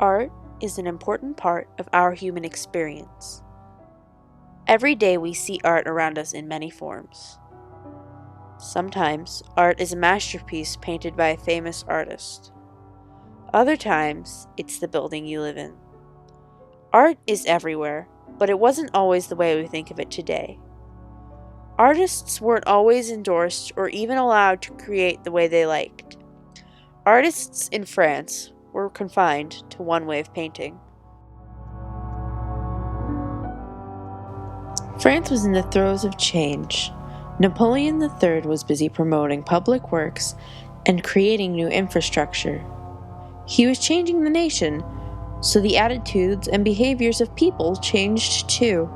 Art is an important part of our human experience. Every day we see art around us in many forms. Sometimes, art is a masterpiece painted by a famous artist. Other times, it's the building you live in. Art is everywhere, but it wasn't always the way we think of it today. Artists weren't always endorsed or even allowed to create the way they liked. Artists in France were confined to one way of painting. France was in the throes of change. Napoleon III was busy promoting public works and creating new infrastructure. He was changing the nation, so the attitudes and behaviors of people changed too.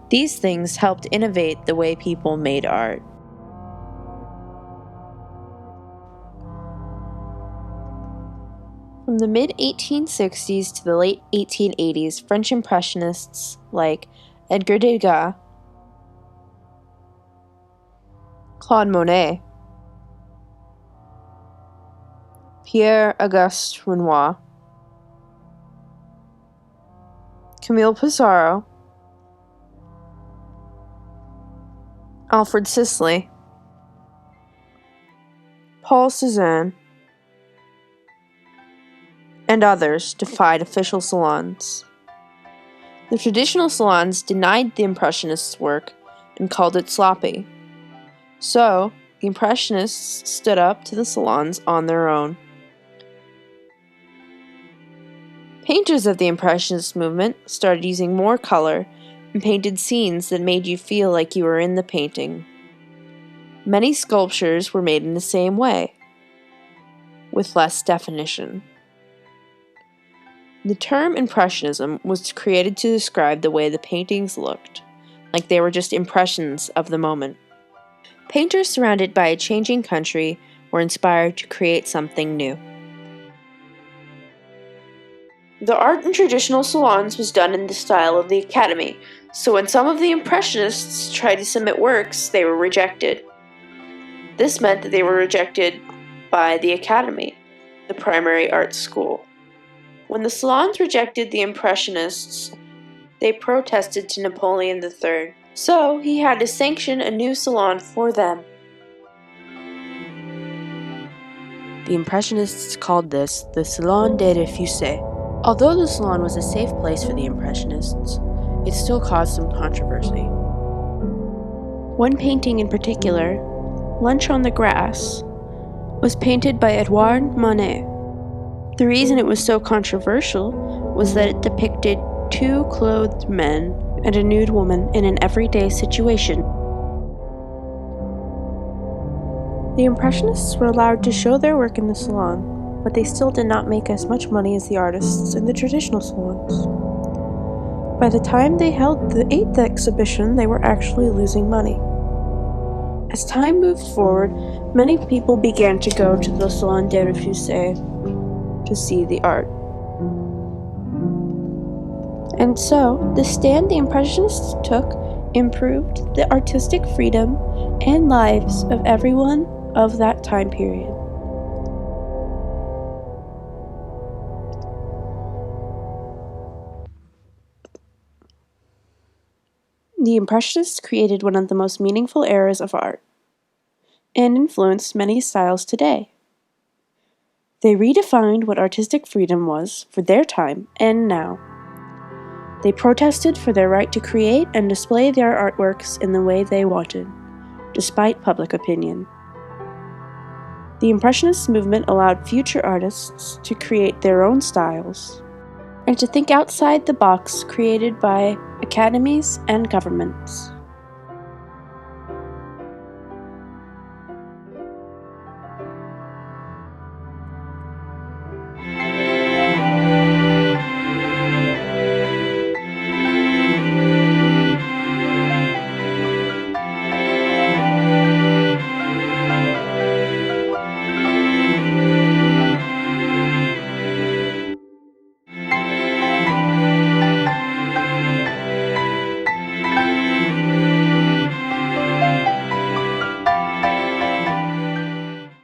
These things helped innovate the way people made art. From the mid-1860s to the late 1880s, French Impressionists like Edgar Degas, Claude Monet, Pierre-Auguste Renoir, Camille Pissarro, Alfred Sisley, Paul Cézanne, and others defied official salons. The traditional salons denied the Impressionists' work and called it sloppy. So, the Impressionists stood up to the salons on their own. Painters of the Impressionist movement started using more color and painted scenes that made you feel like you were in the painting. Many sculptures were made in the same way, with less definition. The term Impressionism was created to describe the way the paintings looked, like they were just impressions of the moment. Painters surrounded by a changing country were inspired to create something new. The art in traditional salons was done in the style of the Academy, so when some of the Impressionists tried to submit works, they were rejected. This meant that they were rejected by the Academy, the primary art school. When the salons rejected the Impressionists, they protested to Napoleon III, so he had to sanction a new salon for them. The Impressionists called this the Salon des Refusés. Although the salon was a safe place for the Impressionists, it still caused some controversy. One painting in particular, Lunch on the Grass, was painted by Edouard Manet. The reason it was so controversial was that it depicted two clothed men and a nude woman in an everyday situation. The Impressionists were allowed to show their work in the salon, but they still did not make as much money as the artists in the traditional salons. By the time they held the 8th exhibition, they were actually losing money. As time moved forward, many people began to go to the Salon des Refusés to see the art. And so, the stand the Impressionists took improved the artistic freedom and lives of everyone of that time period. The Impressionists created one of the most meaningful eras of art, and influenced many styles today. They redefined what artistic freedom was for their time and now. They protested for their right to create and display their artworks in the way they wanted, despite public opinion. The Impressionist movement allowed future artists to create their own styles and to think outside the box created by academies and governments.